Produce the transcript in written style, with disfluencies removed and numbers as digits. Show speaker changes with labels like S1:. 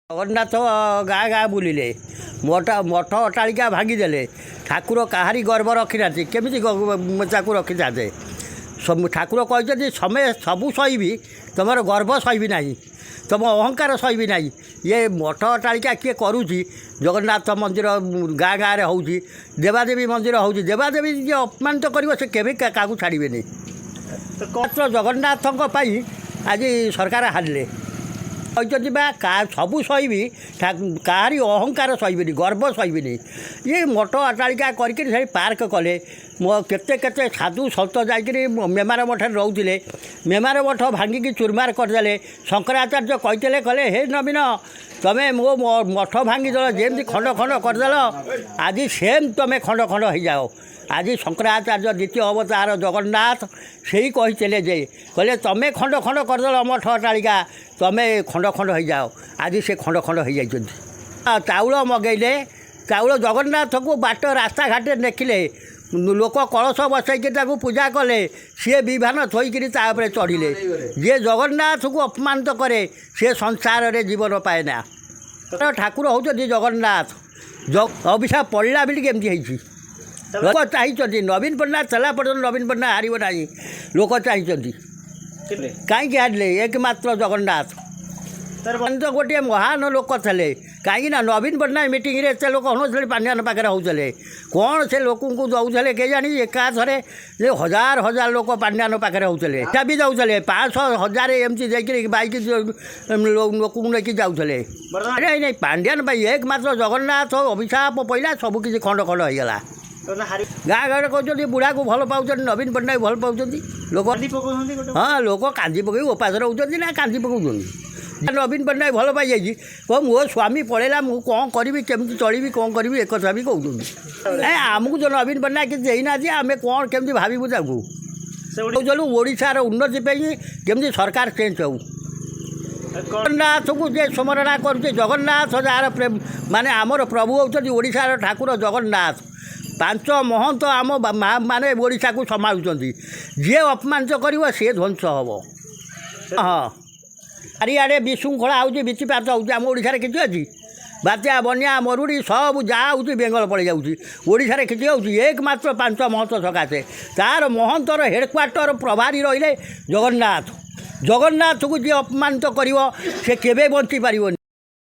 S1: ଜଗନ୍ନାଥ ଗାଁ ଗାଁ ବୁଲିଲେ ମଠ ଅଟ୍ଟାଳିକା ଭାଙ୍ଗିଦେଲେ। ଠାକୁର କାହାରି ଗର୍ବ ରଖିନାହାନ୍ତି, କେମିତି ତାକୁ ରଖିଥାନ୍ତେ? ଠାକୁର କହିଛନ୍ତି ସମୟ ସବୁ ସହିବି, ତୁମର ଗର୍ବ ସହିବି ନାହିଁ, ତୁମ ଅହଙ୍କାର ସହିବି ନାହିଁ। ଇଏ ମଠ ଅଟ୍ଟାଳିକା କିଏ କରୁଛି? ଜଗନ୍ନାଥ ମନ୍ଦିର ଗାଁ ଗାଁରେ ହେଉଛି, ଦେବାଦେବୀ ମନ୍ଦିର ହେଉଛି। ଦେବାଦେବୀ ଯିଏ ଅପମାନିତ କରିବ ସେ କେବେ କାହାକୁ ଛାଡ଼ିବେନି। ମାତ୍ର ଜଗନ୍ନାଥଙ୍କ ପାଇଁ ଆଜି ସରକାର ହାରିଲେ। କହିଛନ୍ତି ବା ସବୁ ସହିବି, କାହାରି ଅହଙ୍କାର ସହିବିନି, ଗର୍ବ ସହିବିନି। ଇଏ ମଠ ଅଟ୍ଟାଳିକା କରିକି ସେଇ ପାର୍କ କଲେ। କେତେ କେତେ ସାଧୁ ସନ୍ଥ ଯାଇକରି ମେମାର ମଠରେ ରହୁଥିଲେ, ମେମାର ମଠ ଭାଙ୍ଗିକି ଚୁରମାର କରିଦେଲେ। ଶଙ୍କରାଚାର୍ଯ୍ୟ କହିଥିଲେ, କହିଲେ ହେ ନବୀନ, ତୁମେ ମୋ ମଠ ଭାଙ୍ଗିଦେଲ, ଯେମିତି ଖଣ୍ଡ ଖଣ୍ଡ କରିଦେଲ, ଆଜି ସେମ୍ ତୁମେ ଖଣ୍ଡ ଖଣ୍ଡ ହେଇଯାଅ। ଆଜି ଶଙ୍କରାଚାର୍ଯ୍ୟ ଦ୍ୱିତୀୟ ଅବତାର ଜଗନ୍ନାଥ ସେଇ କହିଥିଲେ ଯେ, କହିଲେ ତୁମେ ଖଣ୍ଡ ଖଣ୍ଡ କରିଦେଲ ମଠ ଅଟ୍ଟାଳିକା, ତୁମେ ଖଣ୍ଡ ଖଣ୍ଡ ହେଇଯାଅ। ଆଜି ସେ ଖଣ୍ଡ ଖଣ୍ଡ ହେଇଯାଇଛନ୍ତି। ଚାଉଳ ମଗେଇଲେ, ଚାଉଳ ଜଗନ୍ନାଥକୁ ବାଟ ରାସ୍ତାଘାଟରେ ଦେଖିଲେ, ଲୋକ କଳସ ବସେଇକି ତାକୁ ପୂଜା କଲେ, ସିଏ ବିଭାନ ଥୋଇକିରି ତା ଉପରେ ଚଢ଼ିଲେ। ଯିଏ ଜଗନ୍ନାଥକୁ ଅପମାନିତ କରେ ସେ ସଂସାରରେ ଜୀବନ ପାଏ ନା। ଠାକୁର ହେଉଛନ୍ତି ଜଗନ୍ନାଥ। ଅଭିଶାପ ପଡ଼ିଲା ବୋଲିକି ଏମିତି ହେଇଛି। ଲୋକ ଚାହିଁଛନ୍ତି ନବୀନ ପଟ୍ଟନାୟକ ଥିଲା ପର୍ଯ୍ୟନ୍ତ ନବୀନ ପଟ୍ଟନାୟକ ହାରିବ ନାହିଁ। ଲୋକ ଚାହିଁଛନ୍ତି, କାହିଁକି ହାରିଲେ? ଏକମାତ୍ର ଜଗନ୍ନାଥ ତ ଗୋଟିଏ ମହାନ ଲୋକ ଥିଲେ। କାହିଁକିନା ନବୀନ ପଟ୍ଟନାୟକ ମିଟିଂରେ ଏତେ ଲୋକ ହେଉନଥିଲେ, ପାଣ୍ଡିଆନ ପାଖରେ ହେଉଥିଲେ। କ'ଣ ସେ ଲୋକଙ୍କୁ ଦେଉଥିଲେ କେଜାଣି? ଏକାଥରେ ଯେ ହଜାର ହଜାର ଲୋକ ପାଣ୍ଡିଆନ ପାଖରେ ହେଉଥିଲେ, ଏଟା ବି ଯାଉଥିଲେ 500 1000 ଏମିତି ଯାଇକରି ବାଇକ୍ ଲୋକଙ୍କୁ ନେଇକି ଯାଉଥିଲେ। ନାଇଁ ନାଇଁ, ପାଣ୍ଡିଆନ ପାଇଁ ଏକମାତ୍ର ଜଗନ୍ନାଥ ଅଭିଶାପ ପଇଲା, ସବୁ କିଛି ଖଣ୍ଡ ଖଣ୍ଡ ହେଇଗଲା। ଗାଁ ଗାଁରେ କହୁଛନ୍ତି ବୁଢ଼ାକୁ ଭଲ ପାଉଛନ୍ତି, ନବୀନ ପଟ୍ଟନାୟକ ଭଲ ପାଉଛନ୍ତି। ଲୋକ ହଁ, ଲୋକ କାନ୍ଦି ପକାଇ ଉପାସ ରହୁଛନ୍ତି ନା କାନ୍ଦି ପକାଉଛନ୍ତି। ନବୀନ ପଟ୍ଟନାୟକ ଭଲ ପାଇଯାଇଛି, କହ ମୋ ସ୍ୱାମୀ ପଳେଇଲା, ମୁଁ କ'ଣ କରିବି, କେମିତି ଚଳିବି, କ'ଣ କରିବି, ଏକଥା ବି କହୁଛନ୍ତି। ଆମକୁ ଯେଉଁ ନବୀନ ପଟ୍ଟନାୟକ କିଛି ଦେଇନାହାନ୍ତି, ଆମେ କ'ଣ କେମିତି ଭାବିବୁ ତାକୁ? କହୁଛନ୍ତି ଓଡ଼ିଶାର ଉନ୍ନତି ପାଇଁ କେମିତି ସରକାର ଚେଞ୍ଜ ହେଉ। ଜଗନ୍ନାଥକୁ ଯେ ସ୍ମରଣା କରୁଛି, ଜଗନ୍ନାଥ ଯାହାର ମାନେ ଆମର ପ୍ରଭୁ ହେଉଛନ୍ତି ଓଡ଼ିଶାର ଠାକୁର ଜଗନ୍ନାଥ। 5 ମହନ୍ତ ଆମ ମାନେ ଓଡ଼ିଶାକୁ ସମ୍ଭାଳୁଛନ୍ତି। ଯିଏ ଅପମାନିତ କରିବ ସିଏ ଧ୍ୱଂସ ହେବ। ହଁ, ଚାରିଆଡ଼େ ବିଶୃଙ୍ଖଳା ହେଉଛି, ବିଚିପାତ ହେଉଛି। ଆମ ଓଡ଼ିଶାରେ କିଛି ଅଛି? ବାତ୍ୟା, ବନ୍ୟା, ମରୁଡ଼ି ସବୁ ଯାହା ହେଉଛି ବେଙ୍ଗଲ ପଳେଇ ଯାଉଛି। ଓଡ଼ିଶାରେ କିଛି ହେଉଛି? ଏକମାତ୍ର 5 ମହନ୍ତ ସକାଶେ। ତା'ର ମହନ୍ତର ହେଡ଼କ୍ୱାର୍ଟର ପ୍ରଭାରୀ ରହିଲେ ଜଗନ୍ନାଥ। ଜଗନ୍ନାଥକୁ ଯିଏ ଅପମାନିତ କରିବ ସେ କେବେ ବଞ୍ଚି ପାରିବନି।